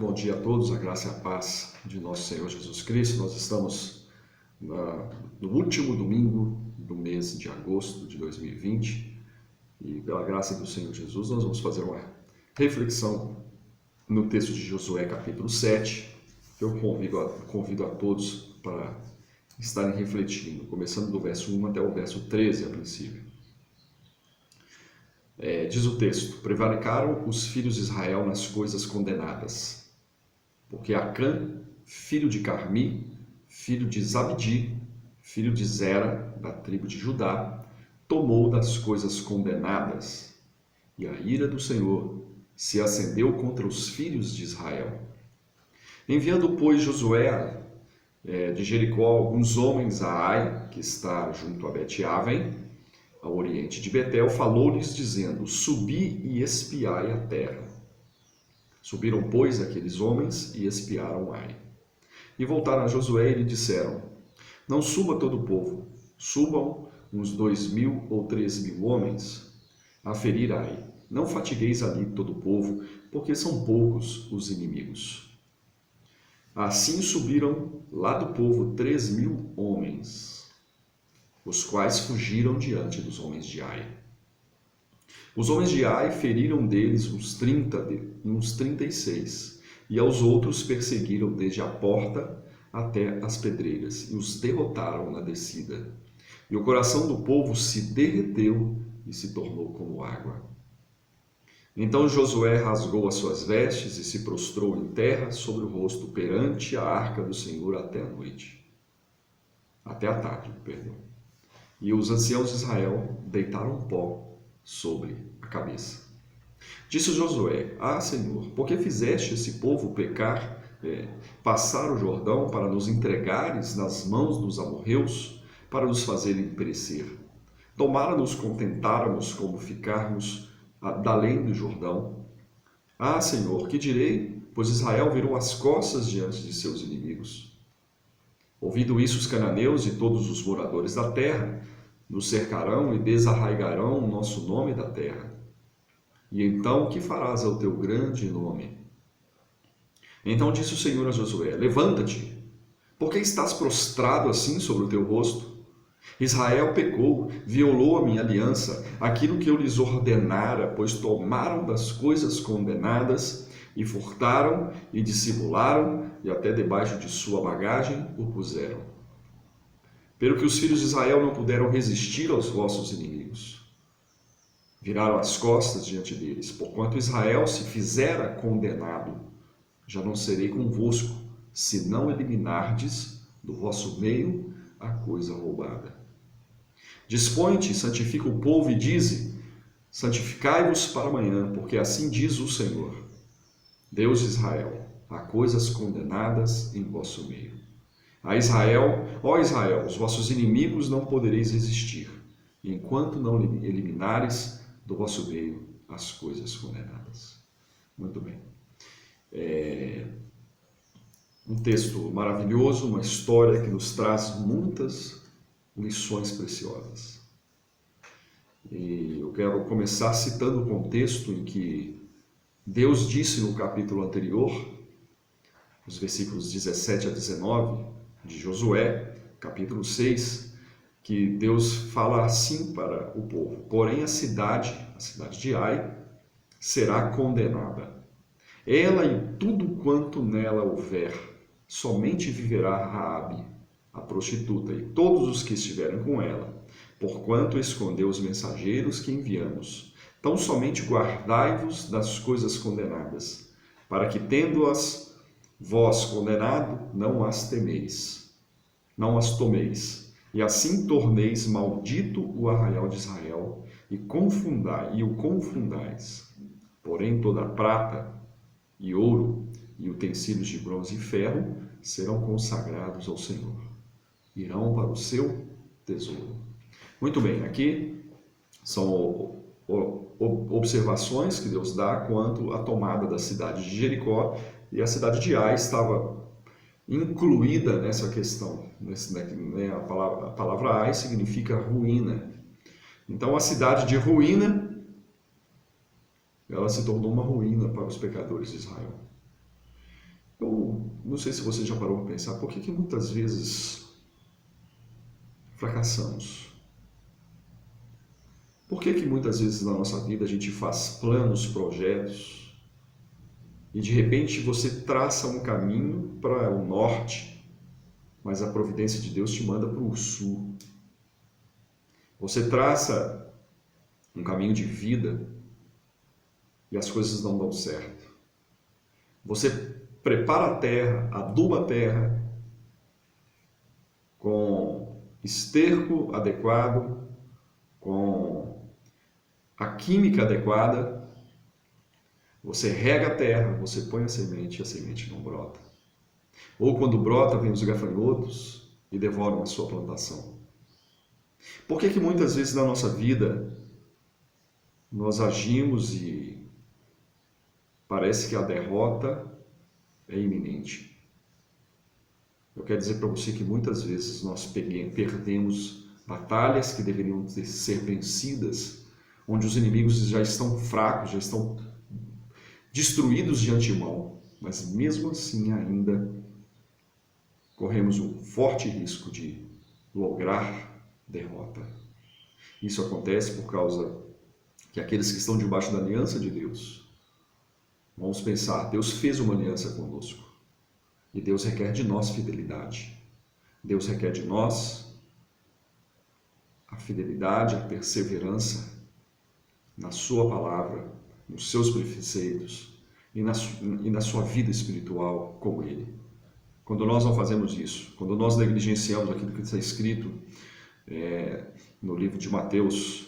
bom dia a todos, a graça e a paz de nosso Senhor Jesus Cristo. Nós estamos no último domingo do mês de agosto de 2020 e pela graça do Senhor Jesus nós vamos fazer uma reflexão no texto de Josué capítulo 7, que eu convido a todos para estarem refletindo, começando do verso 1 até o verso 13 a princípio. Diz o texto: prevaricaram os filhos de Israel nas coisas condenadas, porque Acã, filho de Carmi, filho de Zabdi, filho de Zera, da tribo de Judá, tomou das coisas condenadas, e a ira do Senhor se acendeu contra os filhos de Israel. Enviando, pois, Josué de Jericó alguns homens a Ai, que está junto a Bet-Aven, ao oriente de Betel, falou-lhes dizendo: subi e espiai a terra. Subiram, pois, aqueles homens e espiaram Ai. E voltaram a Josué e lhe disseram: não suba todo o povo, subam uns 2.000 ou 3.000 homens a ferir Ai. Não fatigueis ali todo o povo, porque são poucos os inimigos. Assim subiram lá do povo 3.000 homens, os quais fugiram diante dos homens de Ai. Os homens de Ai feriram deles uns 36, e aos outros perseguiram desde a porta até as pedreiras, e os derrotaram na descida. E o coração do povo se derreteu e se tornou como água. Então Josué rasgou as suas vestes e se prostrou em terra sobre o rosto perante a arca do Senhor até a tarde. E os anciãos de Israel deitaram pó sobre a cabeça. Disse Josué: Senhor, por que fizeste esse povo pecar, passar o Jordão para nos entregares nas mãos dos amorreus, para nos fazerem perecer? Tomara nos contentáramos como ficarmos da além do Jordão. Senhor, que direi? Pois Israel virou as costas diante de seus inimigos. Ouvindo isso, os cananeus e todos os moradores da terra nos cercarão e desarraigarão o nosso nome da terra. E então, o que farás ao teu grande nome? Então disse o Senhor a Josué: levanta-te, porque estás prostrado assim sobre o teu rosto? Israel pecou, violou a minha aliança, aquilo que eu lhes ordenara, pois tomaram das coisas condenadas e furtaram e dissimularam, e até debaixo de sua bagagem o puseram. Pelo que os filhos de Israel não puderam resistir aos vossos inimigos. Viraram as costas diante deles, porquanto Israel se fizera condenado. Já não serei convosco, se não eliminardes do vosso meio a coisa roubada. Dispõe-te, santifica o povo e dize: santificai-vos para amanhã, porque assim diz o Senhor, Deus de Israel: há coisas condenadas em vosso meio. A Israel, ó Israel, os vossos inimigos não podereis resistir, enquanto não eliminares do vosso meio as coisas condenadas. Muito bem. Um texto maravilhoso, uma história que nos traz muitas lições preciosas. E eu quero começar citando o contexto em que Deus disse no capítulo anterior, os versículos 17 a 19, de Josué, capítulo 6, que Deus fala assim para o povo: porém a cidade de Ai, será condenada. Ela e tudo quanto nela houver, somente viverá Raabe, a prostituta, e todos os que estiverem com ela, porquanto escondeu os mensageiros que enviamos. Tão somente guardai-vos das coisas condenadas, para que, tendo-as vós condenado, não as tomeis, e assim torneis maldito o arraial de Israel, e o confundais. Porém toda a prata e ouro e utensílios de bronze e ferro serão consagrados ao Senhor, irão para o seu tesouro. Muito bem, aqui são observações que Deus dá quanto à tomada da cidade de Jericó, e a cidade de Ai estava incluída nessa questão. A palavra Ai significa ruína. Então a cidade de ruína, ela se tornou uma ruína para os pecadores de Israel. não sei se você já parou para pensar, por que muitas vezes fracassamos? Por que muitas vezes na nossa vida a gente faz planos, projetos, e de repente você traça um caminho para o norte, mas a providência de Deus te manda para o sul. Você traça um caminho de vida e as coisas não dão certo. Você prepara a terra, aduba a terra com esterco adequado, com a química adequada, você rega a terra, você põe a semente e a semente não brota. Ou quando brota, vem os gafanhotos e devoram a sua plantação. Por que muitas vezes na nossa vida nós agimos e parece que a derrota é iminente? Eu quero dizer para você que muitas vezes nós perdemos batalhas que deveriam ser vencidas, onde os inimigos já estão fracos, já estão destruídos de antemão, mas mesmo assim ainda corremos um forte risco de lograr derrota. Isso acontece por causa que aqueles que estão debaixo da aliança de Deus, vamos pensar, Deus fez uma aliança conosco e Deus requer de nós fidelidade. Deus requer de nós a fidelidade, a perseverança na sua palavra, nos seus preceitos e na sua vida espiritual com Ele. Quando nós não fazemos isso, quando nós negligenciamos aquilo que está escrito no livro de Mateus,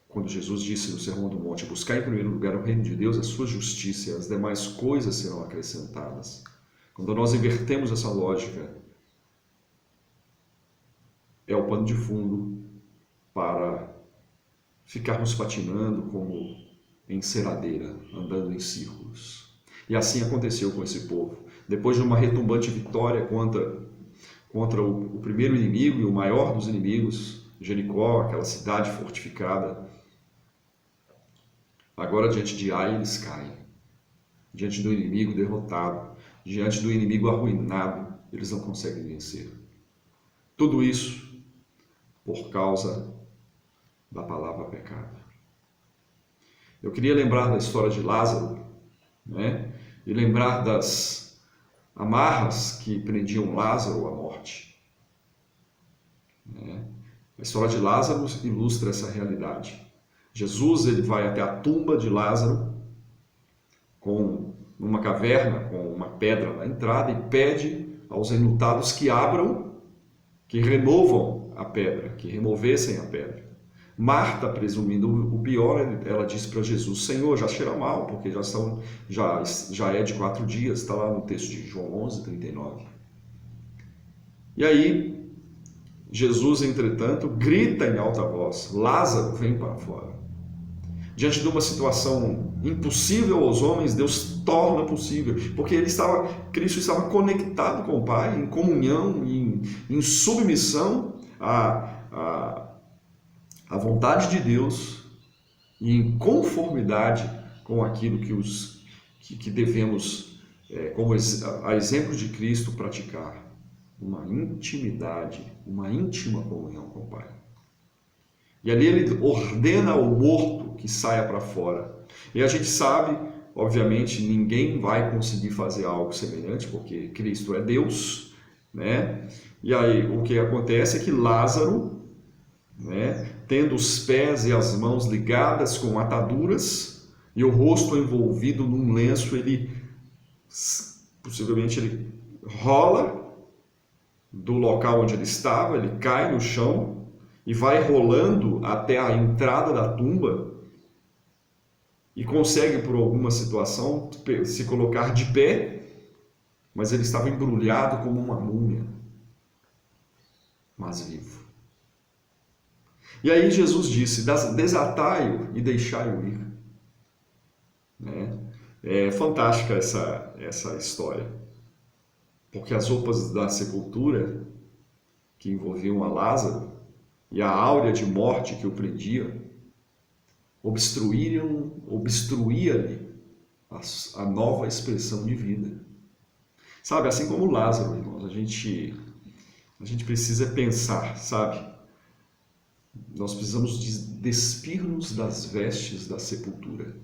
quando Jesus disse no Sermão do Monte, buscar em primeiro lugar o reino de Deus, a sua justiça e as demais coisas serão acrescentadas. Quando nós invertemos essa lógica, é o pano de fundo para ficarmos patinando como enceradeira, andando em círculos. E assim aconteceu com esse povo. Depois de uma retumbante vitória contra o primeiro inimigo e o maior dos inimigos, Jericó, aquela cidade fortificada, agora diante de Ai eles caem. Diante do inimigo derrotado, diante do inimigo arruinado, eles não conseguem vencer. Tudo isso por causa da palavra pecado. Eu queria lembrar da história de Lázaro, né? E lembrar das amarras que prendiam Lázaro à morte. A história de Lázaro ilustra essa realidade. Jesus ele vai até a tumba de Lázaro, com uma caverna, com uma pedra na entrada, e pede aos enlutados que abram, que removam a pedra, que removessem a pedra. Marta, presumindo o pior, ela disse para Jesus, Senhor, já cheira mal, porque já é de 4 dias, está lá no texto de João 11:39. E aí, Jesus, entretanto, grita em alta voz, Lázaro, vem para fora. Diante de uma situação impossível aos homens, Deus torna possível, porque Cristo estava conectado com o Pai, em comunhão, em submissão à vontade de Deus e em conformidade com aquilo que devemos, como a exemplo de Cristo, praticar. Uma intimidade, uma íntima comunhão com o Pai. E ali ele ordena ao morto que saia para fora. E a gente sabe, obviamente, ninguém vai conseguir fazer algo semelhante, porque Cristo é Deus, né? E aí o que acontece é que Lázaro, né, tendo os pés e as mãos ligadas com ataduras e o rosto envolvido num lenço, possivelmente ele rola do local onde ele estava, ele cai no chão e vai rolando até a entrada da tumba e consegue, por alguma situação, se colocar de pé, mas ele estava embrulhado como uma múmia, mas vivo. E aí Jesus disse, desatai-o e deixai-o ir. É fantástica essa história, porque as roupas da sepultura que envolviam a Lázaro e a áurea de morte que o prendia obstruía-lhe a nova expressão de vida. Sabe, assim como Lázaro, irmãos, a gente precisa pensar, sabe? Nós precisamos despir-nos das vestes da sepultura.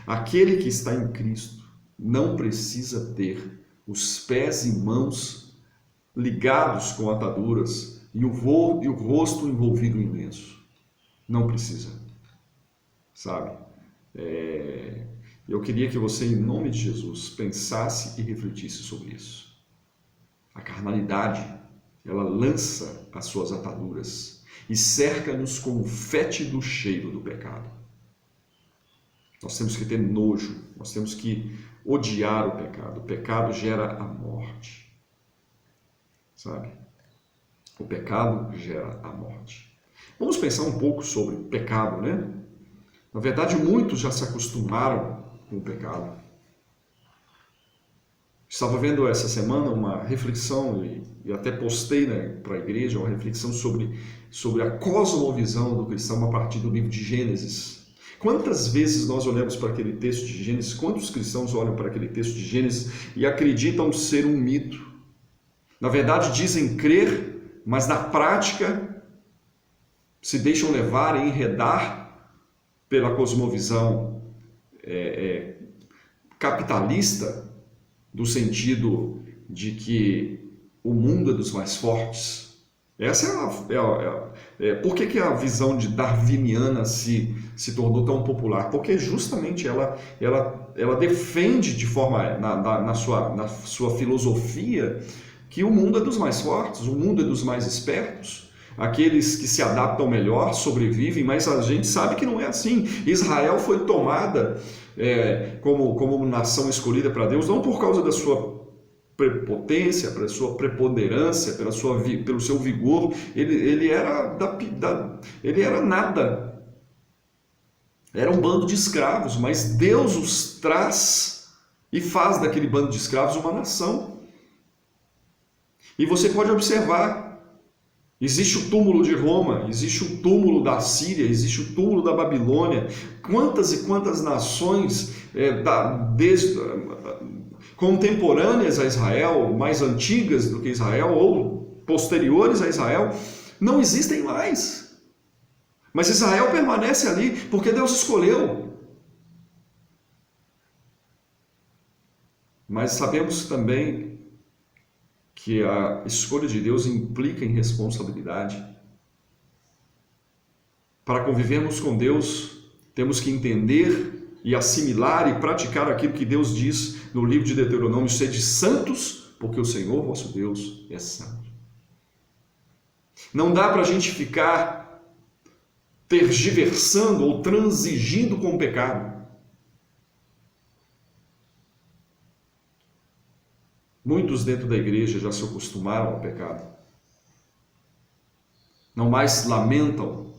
Aquele que está em Cristo não precisa ter os pés e mãos ligados com ataduras e o rosto envolvido em lenço. Não precisa, sabe? Eu queria que você, em nome de Jesus, pensasse e refletisse sobre isso. A carnalidade, ela lança as suas ataduras e cerca-nos com o fétido cheiro do pecado. Nós temos que ter nojo, nós temos que odiar o pecado. O pecado gera a morte, sabe? O pecado gera a morte. Vamos pensar um pouco sobre o pecado, né? Na verdade, muitos já se acostumaram com o pecado. Estava vendo essa semana uma reflexão, e até postei, né, para a igreja, uma reflexão sobre a cosmovisão do cristão a partir do livro de Gênesis. Quantas vezes nós olhamos para aquele texto de Gênesis, quantos cristãos olham para aquele texto de Gênesis e acreditam ser um mito? Na verdade, dizem crer, mas na prática se deixam levar e enredar pela cosmovisão capitalista, do sentido de que o mundo é dos mais fortes. Essa por que a visão de darwiniana se tornou tão popular? Porque justamente ela defende de forma, na sua filosofia, que o mundo é dos mais fortes, o mundo é dos mais espertos. Aqueles que se adaptam melhor sobrevivem, mas a gente sabe que não é assim. Israel foi tomada como nação escolhida para Deus, não por causa da sua prepotência, pela sua preponderância, pelo seu vigor. Ele era nada. Era um bando de escravos, mas Deus os traz e faz daquele bando de escravos uma nação. E você pode observar, existe o túmulo de Roma, existe o túmulo da Síria, existe o túmulo da Babilônia. Quantas e quantas nações contemporâneas a Israel, mais antigas do que Israel ou posteriores a Israel, não existem mais. Mas Israel permanece ali porque Deus escolheu. Mas sabemos também que a escolha de Deus implica em responsabilidade. Para convivermos com Deus, temos que entender e assimilar e praticar aquilo que Deus diz no livro de Deuteronômio: sede santos, porque o Senhor vosso Deus é santo. Não dá para a gente ficar tergiversando ou transigindo com o pecado. Muitos dentro da igreja já se acostumaram ao pecado. Não mais lamentam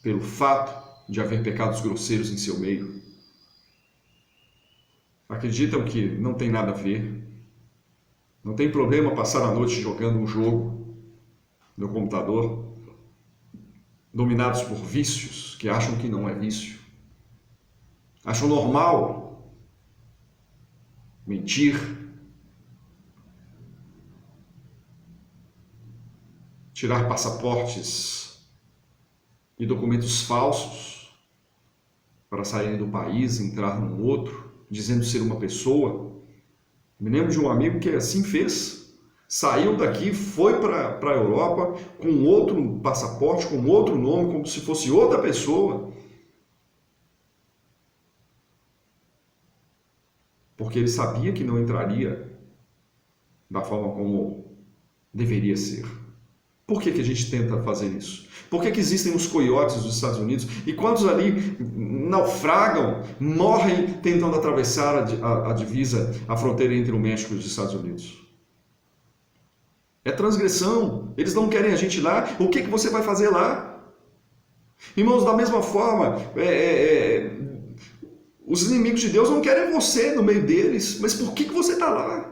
pelo fato de haver pecados grosseiros em seu meio. Acreditam que não tem nada a ver. Não tem problema passar a noite jogando um jogo no computador, dominados por vícios que acham que não é vício. Acham normal mentir, tirar passaportes e documentos falsos para sair do país, entrar num outro, dizendo ser uma pessoa. Me lembro de um amigo que assim fez. Saiu daqui, foi para a Europa com outro passaporte, com outro nome, como se fosse outra pessoa. Porque ele sabia que não entraria da forma como deveria ser. Por que a gente tenta fazer isso? Por que existem os coiotes dos Estados Unidos? E quantos ali naufragam, morrem tentando atravessar a divisa, a fronteira entre o México e os Estados Unidos? É transgressão. Eles não querem a gente lá. O que você vai fazer lá? Irmãos, da mesma forma, os inimigos de Deus não querem você no meio deles. Mas por que você está lá?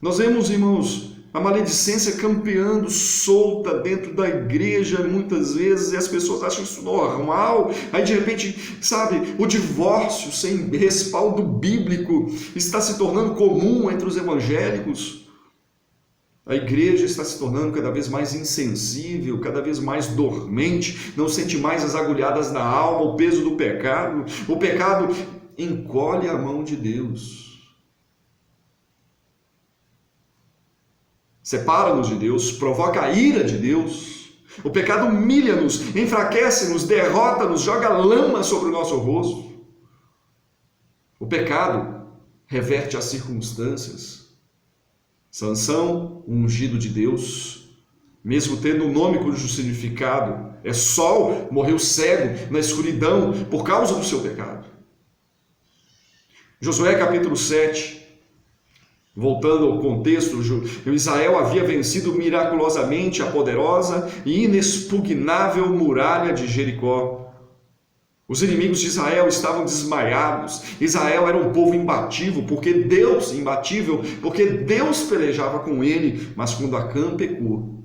Nós vemos, irmãos, a maledicência campeando solta dentro da igreja muitas vezes, e as pessoas acham isso normal. Aí de repente, sabe, o divórcio sem respaldo bíblico está se tornando comum entre os evangélicos. A igreja está se tornando cada vez mais insensível, cada vez mais dormente, não sente mais as agulhadas na alma, o peso do pecado. O pecado encolhe a mão de Deus. Separa-nos de Deus, provoca a ira de Deus. O pecado humilha-nos, enfraquece-nos, derrota-nos, joga lama sobre o nosso rosto. O pecado reverte as circunstâncias. Sansão, um ungido de Deus, mesmo tendo um nome cujo significado é sol, morreu cego na escuridão por causa do seu pecado. Josué capítulo 7, voltando ao contexto, Israel havia vencido miraculosamente a poderosa e inexpugnável muralha de Jericó. Os inimigos de Israel estavam desmaiados. Israel era um povo imbatível, porque Deus pelejava com ele, mas quando Acã pecou,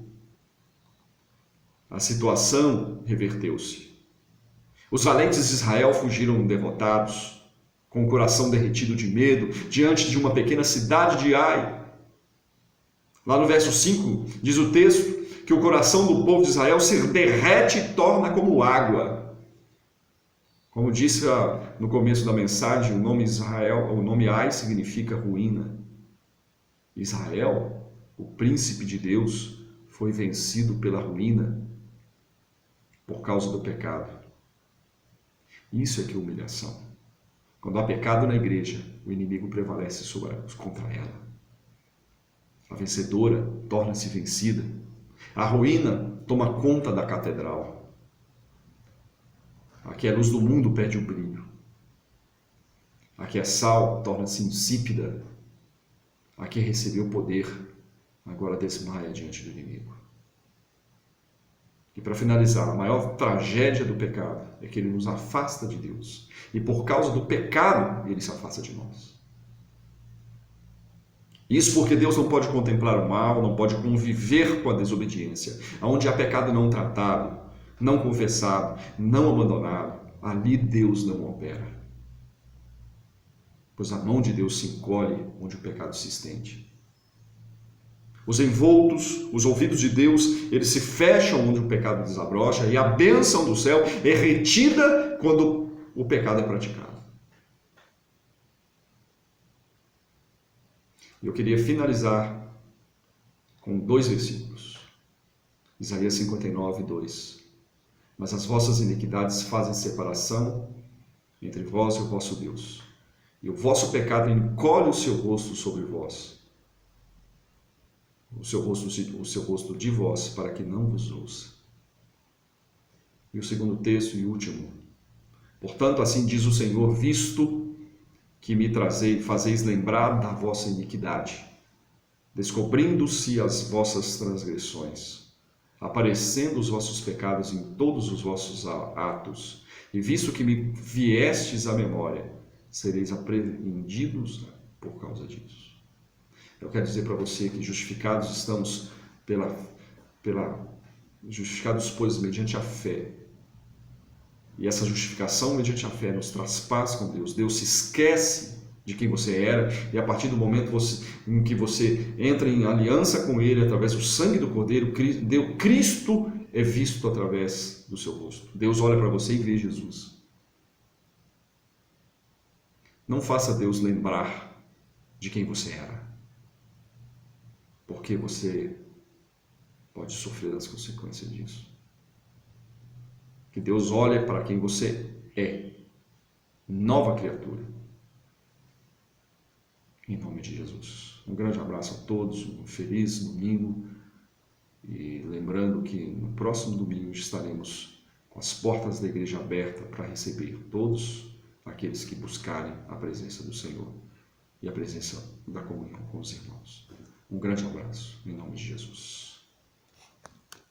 a situação reverteu-se. Os valentes de Israel fugiram derrotados, com o coração derretido de medo, diante de uma pequena cidade de Ai. Lá no verso 5, diz o texto que o coração do povo de Israel se derrete e torna como água. Como disse no começo da mensagem, o nome Ai significa ruína. Israel, o príncipe de Deus, foi vencido pela ruína por causa do pecado. Isso é que é humilhação. Quando há pecado na igreja, o inimigo prevalece contra ela. A vencedora torna-se vencida. A ruína toma conta da catedral. Aqui a luz do mundo perde o brilho. Aqui a sal torna-se insípida. Aqui recebeu poder, agora desmaia diante do inimigo. E para finalizar, a maior tragédia do pecado é que ele nos afasta de Deus. E por causa do pecado, ele se afasta de nós. Isso porque Deus não pode contemplar o mal, não pode conviver com a desobediência. Onde há pecado não tratado, não confessado, não abandonado, ali Deus não opera. Pois a mão de Deus se encolhe onde o pecado se estende. Os envoltos, os ouvidos de Deus, eles se fecham onde o pecado desabrocha, e a bênção do céu é retida quando o pecado é praticado. E eu queria finalizar com 2 versículos. Isaías 59, 2. Mas as vossas iniquidades fazem separação entre vós e o vosso Deus, e o vosso pecado encolhe o seu rosto sobre vós, o seu rosto de vós, para que não vos ouça. E o segundo texto e último. Portanto, assim diz o Senhor, visto que me fazeis lembrar da vossa iniquidade, descobrindo-se as vossas transgressões, aparecendo os vossos pecados em todos os vossos atos, e visto que me viestes à memória, sereis apreendidos por causa disso. Eu quero dizer para você que justificados estamos justificados, pois, mediante a fé. E essa justificação mediante a fé nos traz paz com Deus. Deus se esquece de quem você era, e a partir do momento em que você entra em aliança com Ele, através do sangue do Cordeiro, Cristo é visto através do seu rosto. Deus olha para você e vê Jesus. Não faça Deus lembrar de quem você era, porque você pode sofrer as consequências disso. Que Deus olhe para quem você é, nova criatura. Em nome de Jesus. Um grande abraço a todos, um feliz domingo. E lembrando que no próximo domingo estaremos com as portas da igreja abertas para receber todos aqueles que buscarem a presença do Senhor e a presença da comunhão com os irmãos. Um grande abraço, em nome de Jesus.